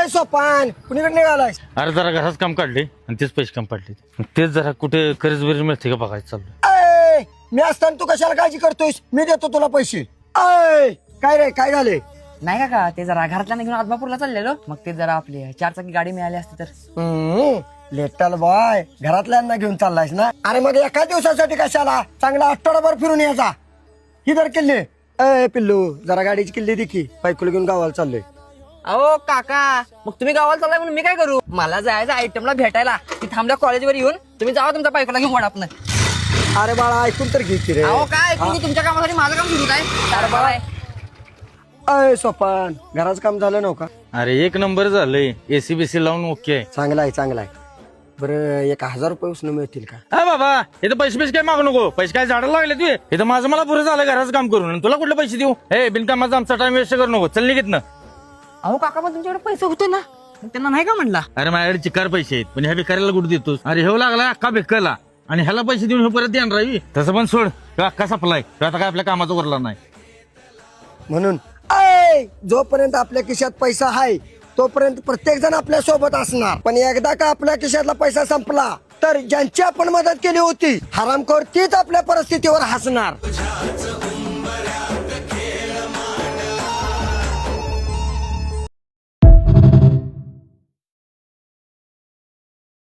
अय सोपान कुणीकडे निघालाय? अरे जरा घरात काम काढले आणि तेच पैसे कम पडले. तेच जरा कुठे कर्ज बिर्ज मिळते का बघायचं चाललं. अय मी असताना तू कशाला काळजी करतोयस? मी देतो तुला पैसे. अय काय रे काय झाले? नाही का ते जरा घरातल्या घेऊन आदमापूरला चाललेलो, मग ते जरा आपली 4 चाकी गाडी मिळाली असती तर. लेटल बॉय घरातल्यांना घेऊन चाललायस ना? अरे मग एका दिवसासाठी कशाला? चांगला आठवडाभर फिरून यायचा. ही दर किल्ले. अय पिल्लू जरा गाडीची किल्ली दे की, बायकोला घेऊन गावाला चाललोय. अहो काका, मग तुम्ही गावाला चाललाय म्हणून मी काय करू? मला जायचं आयटमला भेटायला. ती थांबल्या कॉलेजवर येऊन तुम्ही जावा तुमच्या बायकोला घेऊन वडापन. अरे बाळा ऐकून तर घे की रे. अहो काय ऐकून की तुमच्या कामासाठी माझं काम सुरू काय? अरे बाबा अय सोपान घराचं काम झालं नव्हतं का? अरे एक नंबर झालंय. एसी बीसी लावून ओके आहे. चांगला आहे चांगला आहे. बरं 1000 रुपये उसनं मिळतील का? हा बाबा इथं पैसे काय मागू नको. पैसे काय झाडाला लागले तू? इथं माझं मला पुरं झालं घराचं काम करून आणि तुला कुठले पैसे देऊ? हे बिनकामाचा आमचा टाइम वेस्ट करू नको. चल निघित ना. अहो काका पण तुमच्याकडे पैसे होते ना, मग त्यांना नाही का म्हणला? अरे माझ्याकडे चिकार पैसे आहेत पण ह्या भिकाऱ्याला कुठे देतोस? अरे हे लागला अक्का भिक्काला आणि ह्याला पैसे देऊन हे परत देणार राही. तसं पण सोड अक्का सपलाय. आता काय आपल्या कामाचा उरला नाही म्हणून अय जोपर्यंत आपल्या खिशात पैसा आहे तोपर्यंत प्रत्येक जण आपल्या सोबत असणार. पण एकदा का आपल्या खिशातला पैसा संपला तर ज्यांची आपण मदत केली होती हरामखोर तीच आपल्या परिस्थितीवर हसणार.